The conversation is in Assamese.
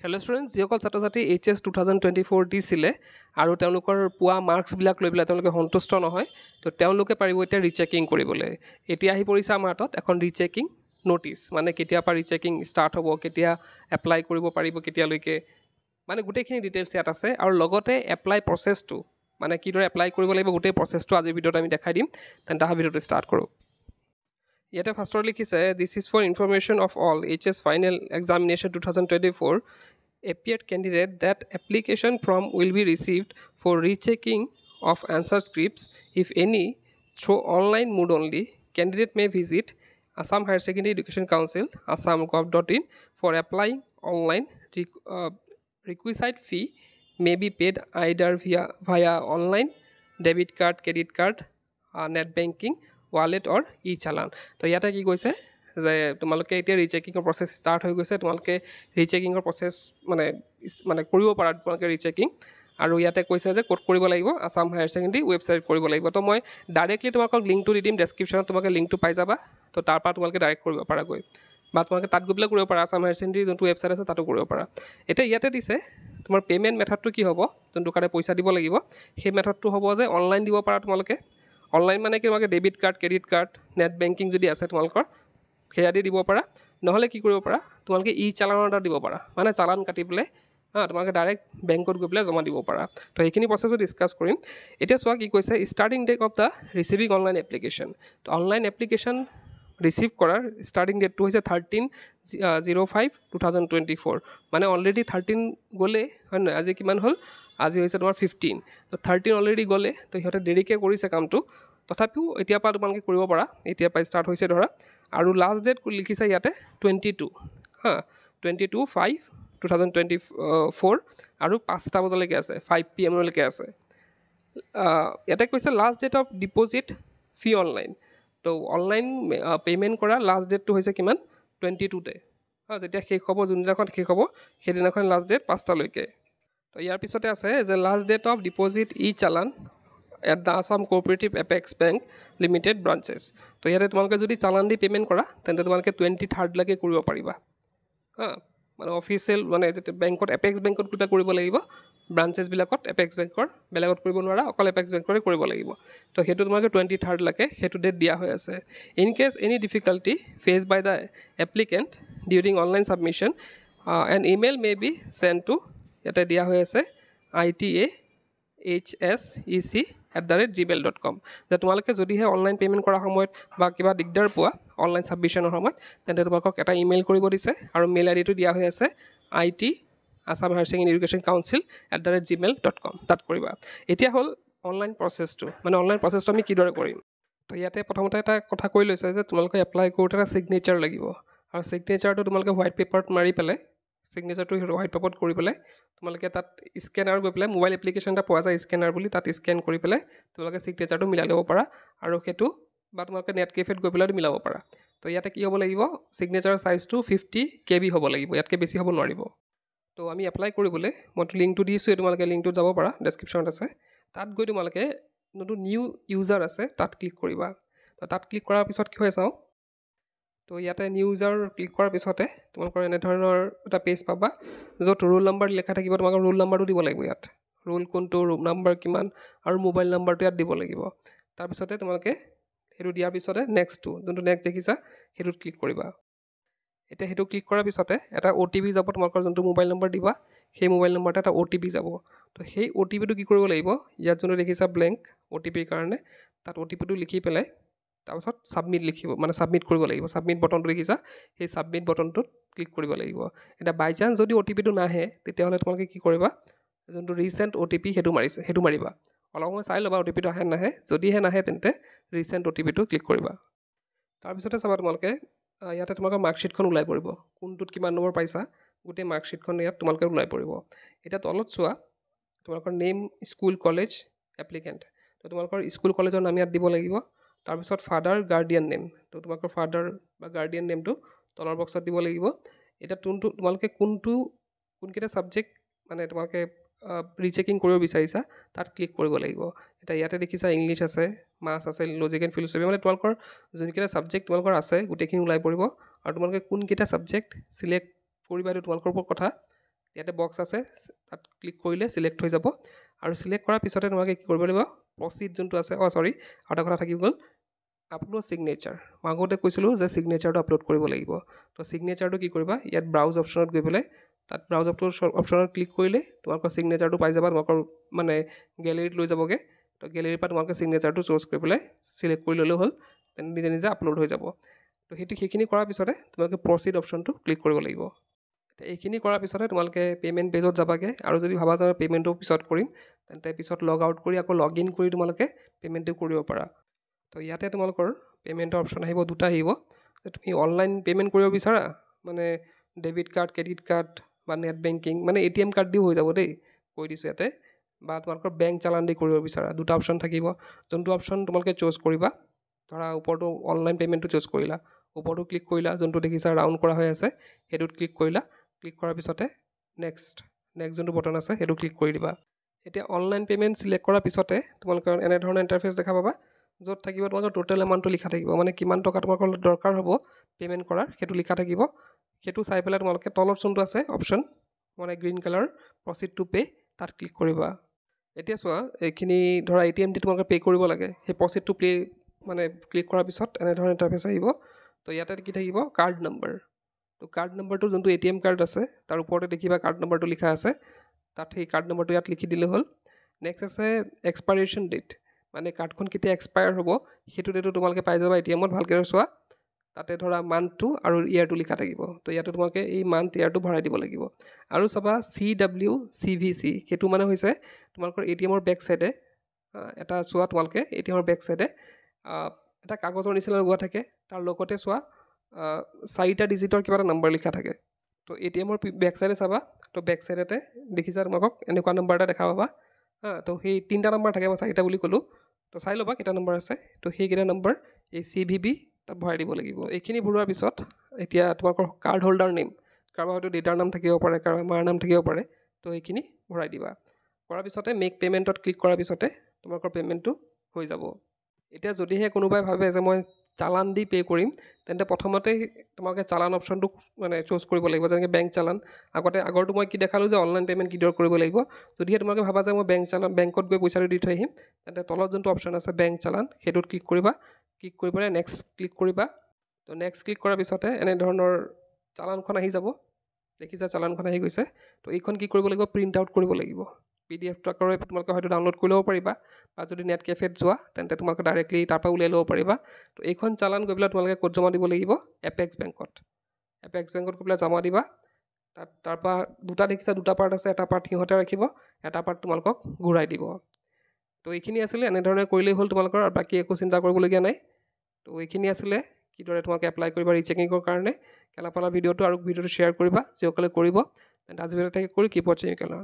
হেল্ল' ষ্টুডেণ্টছ, যিসকল ছাত্ৰ ছাত্ৰী HS 2024 দিছিলে আৰু তেওঁলোকৰ পোৱা মাৰ্কছবিলাক লৈ পেলাই তেওঁলোকে সন্তুষ্ট নহয়, তো তেওঁলোকে পাৰিব এতিয়া ৰিচেকিং কৰিবলৈ। এতিয়া আহি পৰিছে আমাৰ হাতত এখন ৰিচেকিং ন'টিছ, মানে কেতিয়াৰ পৰা ৰিচেকিং ষ্টাৰ্ট হ'ব, কেতিয়া এপ্লাই কৰিব পাৰিব, কেতিয়ালৈকে, মানে গোটেইখিনি ডিটেইলছ ইয়াত আছে। আৰু লগতে এপ্লাই প্ৰচেছটো, মানে কিদৰে এপ্লাই কৰিব লাগিব গোটেই প্ৰচেছটো আজিৰ ভিডিঅ'ত আমি দেখাই দিম। তেন্তে অহা ভিডিঅ'টো ষ্টাৰ্ট কৰোঁ। ইয়াতে ফাৰ্ষ্টত লিখিছে, this is for information of all HS final examination 2024 appeared candidate that application form will be received for rechecking of answer scripts, if any, through online mode only. Candidate may visit Assam Higher Secondary Education Council, assam.gov.in for applying online. Requisite fee may be paid either via online, debit card, credit card, net banking, wallet or e-challan. তো ইয়াতে কি কৈছে যে তোমালোকে এতিয়া ৰিচেকিঙৰ প্ৰচেছ ষ্টাৰ্ট হৈ গৈছে। তোমালোকে ৰিচেকিঙৰ প্ৰচেছ মানে কৰিব পাৰা তোমালোকে ৰিচেকিং। আৰু ইয়াতে কৈছে যে ক'ত কৰিব লাগিব, আছাম হায়াৰ ছেকেণ্ডেৰী ৱেবছাইট কৰিব লাগিব। তো মই ডাইৰেক্টলি তোমালোকক লিংকটো দি দিম ডেছক্ৰিপশ্যনত, তোমালোকে লিংকটো পাই যাবা। তো তাৰপৰা তোমালোকে ডাইৰেক্ট কৰিব পাৰাগৈ, বা তোমালোকে তাত গৈ পেলাই কৰিব পাৰা, আছাম হায়াৰ ছেকেণ্ডেৰী যোনটো ৱেবছাইট আছে তাতো কৰিব পাৰা। এতিয়া ইয়াতে দিছে তোমাৰ পে'মেণ্ট মেথডটো কি হ'ব, যোনটো কাৰণে পইচা দিব লাগিব, সেই মেথডটো হ'ব যে অনলাইন দিব পাৰা তোমালোকে। অনলাইন মানে কি, তোমালোকে debit card, credit card, net banking যদি আছে তোমালোকৰ, সেয়া দি দিব পাৰা। নহ'লে কি কৰিব পাৰা, তোমালোকে ই-চালানৰ এটা দিব পাৰা, মানে চালান কাটি পেলাই তোমালোকে ডাইৰেক্ট বেংকত গৈ পেলাই জমা দিব পাৰা। তো সেইখিনি প্ৰচেছো ডিছকাছ কৰিম। এতিয়া চোৱা কি কৈছে, starting date of the receiving online application. তো অনলাইন এপ্লিকেশ্যন ৰিচিভ কৰাৰ ষ্টাৰ্টিং ডেটটো হৈছে 13/05/2024। মানে অলৰেডি 13 গ'লে হয় নহয়, আজি কিমান হ'ল, আজি হৈছে তোমাৰ 15। তো 13 অলৰেডি গ'লে, তো সিহঁতে দেৰিকৈ কৰিছে কামটো। তথাপিও এতিয়াৰ পৰা তোমালোকে কৰিব পাৰা, এতিয়াৰ পৰা ষ্টাৰ্ট হৈছে ধৰা। আৰু লাষ্ট ডেট লিখিছে ইয়াতে 22 22/5/2024 আৰু 5টা বজালৈকে আছে, 5 PM আছে। ইয়াতে কৈছে last date of deposit fee online. তো অনলাইন পে'মেণ্ট কৰা লাষ্ট ডেটটো হৈছে কিমান, 22তে। যেতিয়া শেষ হ'ব, যোনদিনাখন শেষ হ'ব সেইদিনাখন লাষ্ট ডেট 5টালৈকে। তো ইয়াৰ পিছতে আছে যে last date of deposit e-challan at the Assam cooperative apex bank limited branches. তো ইয়াতে তোমালোকে যদি চালান দি পে'মেণ্ট কৰা তেন্তে তোমালোকে 23লৈকে কৰিব পাৰিবা। মানে অফিচিয়েল মানে যেতিয়া বেংকত এপেক্স বেংকত কিবা কৰিব লাগিব, ব্ৰাঞ্চেছবিলাকত এপেক্স বেংকৰ বেলেগত কৰিব নোৱাৰা, অকল এপেক্স বেংকৰে কৰিব লাগিব। তো সেইটো তোমালোকে 23লৈকে সেইটো ডেট দিয়া হৈ আছে। In case any difficulty faced by the applicant during online submission, an email may be sent to, ইয়াতে দিয়া হৈ আছে itahsec@gmail.com। যে তোমালোকে যদিহে অনলাইন পে'মেণ্ট কৰাৰ সময়ত বা কিবা দিগদাৰ পোৱা অনলাইন ছাবমিশ্যনৰ সময়ত, তেন্তে তোমালোকক এটা ইমেইল কৰিব দিছে, আৰু মেইল আইডিটো দিয়া হৈ আছে IT Assam higher secondary education council @gmail.com। তাত কৰিবা। এতিয়া হ'ল অনলাইন প্ৰচেছটো, মানে অনলাইন প্ৰচেছটো আমি কিদৰে কৰিম। তো ইয়াতে প্ৰথমতে এটা কথা কৈ লৈছে যে তোমালোকে এপ্লাই কৰোঁতে এটা ছিগনেচাৰ লাগিব, আৰু ছিগনেচাৰটো তোমালোকে হোৱাইট পেপাৰত মাৰি পেলাই, ছিগনেচাৰটো হোৱাইট পেপাৰত কৰি পেলাই তোমালোকে তাত স্কেনাৰ গৈ পেলাই, মোবাইল এপ্লিকেশ্যন এটা পোৱা যায় স্কেনাৰ বুলি, তাত স্কেন কৰি পেলাই তোমালোকে ছিগনেচাৰটো মিলাই ল'ব পাৰা। আৰু সেইটো বা তোমালোকে নেট কেফেত গৈ পেলাই মিলাব পাৰা। তো ইয়াতে কি হ'ব লাগিব, ছিগনেচাৰ চাইজটো 50 KB হ'ব লাগিব, ইয়াতকৈ বেছি হ'ব নোৱাৰিব। তো আমি এপ্লাই কৰিবলৈ মইতো লিংকটো দিছোঁ, তোমালোকে লিংকটোত যাব পাৰা, ডেছক্ৰিপশ্যনত আছে। তাত গৈ তোমালোকে যোনটো নিউ ইউজাৰ আছে তাত ক্লিক কৰিবা। তো তাত ক্লিক কৰাৰ পিছত কি হয় চাওঁ। তো ইয়াতে নিউ ইউজাৰ ক্লিক কৰাৰ পিছতে তোমালোকৰ এনেধৰণৰ এটা পেজ পাবা, য'ত ৰোল নাম্বাৰ লিখা থাকিব। তোমালোকৰ ৰোল নাম্বাৰটো দিব লাগিব ইয়াত, ৰোল কোনটো, ৰুম নাম্বাৰ কিমান, আৰু মোবাইল নাম্বাৰটো ইয়াত দিব লাগিব। তাৰপিছতে তোমালোকে সেইটো দিয়াৰ পিছতে নেক্সটটো, যোনটো নেক্সট দেখিছা সেইটোত ক্লিক কৰিবা। এতিয়া সেইটো ক্লিক কৰাৰ পিছতে এটা OTP যাব, তোমালোকৰ যোনটো মোবাইল নম্বৰ দিবা সেই মোবাইল নম্বৰতে এটা OTP যাব। তো সেই OTPটো কি কৰিব লাগিব, ইয়াত যোনটো দেখিছা ব্লেংক OTPৰ কাৰণে, তাত OTPটো লিখি পেলাই তাৰপিছত ছাবমিট লিখিব, মানে ছাবমিট কৰিব লাগিব। ছাবমিট বটনটো দেখিছা, সেই ছাবমিট বটনটোত ক্লিক কৰিব লাগিব। এতিয়া বাই চান্স যদি OTPটো নাহে, তেতিয়াহ'লে তোমালোকে কি কৰিবা, যোনটো ৰিচেণ্ট OTP সেইটো মাৰিবা। অলপ সময় চাই ল'বা OTPটো আহে নাহে, যদিহে নাহে তেন্তে ৰিচেণ্ট OTPটো ক্লিক কৰিবা। তাৰপিছতে চাবা তোমালোকে ইয়াতে তোমালোকৰ মাৰ্কশ্বিটখন ওলাই পৰিব, কোনটোত কিমান নম্বৰ পাইছা গোটেই মাৰ্কশ্বিটখন ইয়াত তোমালোকে ওলাই পৰিব। এতিয়া তলত চোৱা তোমালোকৰ নেম, স্কুল, কলেজ, এপ্লিকেণ্ট। তো তোমালোকৰ স্কুল কলেজৰ নাম ইয়াত দিব লাগিব। তাৰপিছত ফাদাৰ, গাৰ্ডিয়ান নেম, তো তোমালোকৰ ফাদাৰ বা গাৰ্ডিয়ান নেমটো তলৰ বক্সত দিব লাগিব। এতিয়া তোমালোকে কোনকেইটা ছাবজেক্ট মানে তোমালোকে ৰিচেকিং কৰিব বিচাৰিছা তাত ক্লিক কৰিব লাগিব। এতিয়া ইয়াতে দেখিছা ইংলিছ আছে, মাথছ আছে, লজিক এণ্ড ফিলচফি, মানে তোমালোকৰ যোনকেইটা ছাবজেক্ট তোমালোকৰ আছে গোটেইখিনি ওলাই পৰিব। আৰু তোমালোকে কোনকেইটা ছাবজেক্ট চিলেক্ট কৰিবা এইটো তোমালোকৰ ওপৰত কথা, ইয়াতে বক্স আছে, তাত ক্লিক কৰিলে চিলেক্ট হৈ যাব আৰু চিলেক্ট কৰাৰ পিছতে তোমালোকে কি কৰিব লাগিব, প্ৰচিড যোনটো আছে, আৰু এটা কথা থাকি গ'ল, আপলোড ছিগনেচাৰ। মই আগতে কৈছিলোঁ যে ছিগনেচাৰটো আপলোড কৰিব লাগিব। তো ছিগনেচাৰটো কি কৰিবা, ইয়াত ব্ৰাউজ অপশ্যনত গৈ পেলাই তাত ব্ৰাউজ অপশ্যনত ক্লিক কৰিলে তোমালোকৰ ছিগনেচাৰটো পাই যাবা, তোমালোকৰ মানে গেলেৰীত লৈ যাবগৈ। তো গেলেৰীৰ পৰা তোমালোকে ছিগনেচাৰটো চুজ কৰি পেলাই চিলেক্ট কৰি ল'লেও হ'ল, তেনে নিজে নিজে আপলোড হৈ যাব। তো সেইখিনি কৰাৰ পিছতে তোমালোকে প্ৰচিড অপশ্যনটো ক্লিক কৰিব লাগিব। এইখিনি কৰাৰ পিছতে তোমালোকে পে'মেণ্ট পেজত যাবাগৈ, আৰু যদি ভাবা যে পে'মেণ্টটো পিছত কৰিম, তেন্তে পিছত লগ আউট কৰি আকৌ লগ ইন কৰি তোমালোকে পে'মেণ্টটো কৰিব পাৰা। তো ইয়াতে তোমালোকৰ পে'মেণ্টৰ অপশ্যন আহিব, দুটা আহিব। তুমি অনলাইন পে'মেণ্ট কৰিব বিচাৰা, মানে ডেবিট কাৰ্ড, ক্ৰেডিট কাৰ্ড বা নেট বেংকিং, মানে ATM কাৰ্ড দিও হৈ যাব দেই, কৈ দিছোঁ ইয়াতে, বা তোমালোকৰ বেংক চালান দি কৰিব বিচাৰা, দুটা অপশ্যন থাকিব। যোনটো অপশ্যন তোমালোকে চুজ কৰিবা, ধৰা ওপৰটো অনলাইন পে'মেণ্টটো চুজ কৰিলা, ওপৰটো ক্লিক কৰিলা, যোনটো দেখিছা ৰাউণ্ড কৰা হৈ আছে সেইটোত ক্লিক কৰিলা। ক্লিক কৰাৰ পিছতে নেক্সট যোনটো বটন আছে সেইটো ক্লিক কৰি দিবা। এতিয়া অনলাইন পে'মেণ্ট চিলেক্ট কৰাৰ পিছতে তোমালোকৰ এনেধৰণৰ ইণ্টাৰফেচ দেখা পাবা, য'ত থাকিব তোমালোকৰ টোটেল এমাউণ্টটো লিখা থাকিব, মানে কিমান টকা তোমালোকৰ দৰকাৰ হ'ব পে'মেণ্ট কৰাৰ সেইটো লিখা থাকিব। সেইটো চাই পেলাই তোমালোকে তলত যোনটো আছে অপশ্যন, মানে green colour proceed to pay', তাত ক্লিক কৰিবা। এতিয়া চোৱা, এইখিনি ধৰা ATM দি তোমালোকে পে' কৰিব লাগে, সেই প্ৰচিড টু পে' মানে ক্লিক কৰাৰ পিছত এনেধৰণৰ ইণ্টাৰফেচ আহিব। তো ইয়াতে কি থাকিব, কাৰ্ড নম্বৰ। তো কাৰ্ড নম্বৰটো যোনটো ATM কাৰ্ড আছে তাৰ ওপৰতে দেখিবা কাৰ্ড নম্বৰটো লিখা আছে, তাত সেই কাৰ্ড নম্বৰটো ইয়াত লিখি দিলে হ'ল। নেক্সট আছে এক্সপাইৰেশ্যন ডেট, মানে কাৰ্ডখন কেতিয়া এক্সপায়াৰ হ'ব সেইটো ডেটো তোমালোকে পাই যাবা ATMত, ভালকৈ চোৱা। তাতে ধৰা মান্থটো আৰু ইয়াৰটো লিখা থাকিব। তো ইয়াতে তোমালোকে এই মান্থ ইয়াৰটো ভৰাই দিব লাগিব। আৰু চাবা CWCVC, সেইটো মানে হৈছে তোমালোকৰ ATMৰ বেক চাইডে এটা চোৱা, তোমালোকে ATMৰ বেক চাইডে এটা কাগজৰ নিচিনা লগোৱা থাকে, তাৰ লগতে চোৱা 4টা ডিজিটৰ কিবা এটা নম্বৰ লিখা থাকে। তো ATMৰ বেক চাইডে চাবা, তো বেক চাইডতে দেখিছা তোমালোকক এনেকুৱা নম্বৰ এটা দেখা পাবা। তো সেই 3টা নম্বৰ থাকে, মই 4টা বুলি ক'লোঁ। তো চাই ল'বা কেইটা নম্বৰ আছে। তো সেইকেইটা নম্বৰ এই CVV তাত ভৰাই দিব লাগিব। এইখিনি ভৰোৱাৰ পিছত এতিয়া তোমালোকৰ কাৰ্ড হোল্ডাৰ নেম, কাৰোবাৰ হয়তো দেউতাৰ নাম থাকিব পাৰে, কাৰোবাৰ মাৰ নাম থাকিব পাৰে, তো এইখিনি ভৰাই দিবা। কৰাৰ পিছতে মেক পে'মেণ্টত ক্লিক কৰাৰ পিছতে তোমালোকৰ পে'মেণ্টটো হৈ যাব। এতিয়া যদিহে কোনোবাই ভাবে যে মই চালান দি পে' কৰিম, তেন্তে প্ৰথমতে তোমালোকে চালান অপশ্যনটো মানে চুজ কৰিব লাগিব, যেনেকৈ বেংক চালান। আগৰটো মই কি দেখালোঁ যে অনলাইন পে'মেণ্ট কিদৰে কৰিব লাগিব। যদিহে তোমালোকে ভাবা যে মই বেংকত গৈ পইচাটো দি থৈ আহিম, তেন্তে তলত যোনটো অপশ্যন আছে বেংক চালান, সেইটোত ক্লিক কৰিবা। ক্লিক কৰি পেলাই নেক্সট ক্লিক কৰিবা। তো নেক্সট ক্লিক কৰাৰ পিছতে এনেধৰণৰ চালানখন আহি যাব, দেখিছা চালানখন আহি গৈছে। তো এইখন কি কৰিব লাগিব, প্ৰিণ্ট আউট কৰিব লাগিব। PDF আকাৰে তোমালোকে হয়তো ডাউনলোড কৰি ল'ব পাৰিবা, বা যদি নেট কেফেত যোৱা তেন্তে তোমালোকে ডাইৰেক্টলি তাৰ পৰা উলিয়াই ল'ব পাৰিবা। তো এইখন চালান গৈ পেলাই তোমালোকে ক'ত জমা দিব লাগিব, এপেক্স বেংকত গৈ পেলাই জমা দিবা। তাৰপৰা দুটা দেখিছা, দুটা পাৰ্ট আছে, এটা পাৰ্ট সিহঁতে ৰাখিব, এটা পাৰ্ট তোমালোকক ঘূৰাই দিব। তো এইখিনি আছিলে, এনেধৰণে কৰিলেই হ'ল তোমালোকৰ, আৰু বাকী একো চিন্তা কৰিবলগীয়া নাই। তো এইখিনি আছিলে কিদৰে তোমালোকে এপ্লাই কৰিবা ৰিচেকিঙৰ কাৰণে। কেলাপালা ভিডিঅ'টো আৰু ভিডিঅ'টো শ্বেয়াৰ কৰিবা যিসকলে কৰিব। তেন্তে আজি ভিডিঅ'টো কৰি কিপ ৱাচিং কেলা।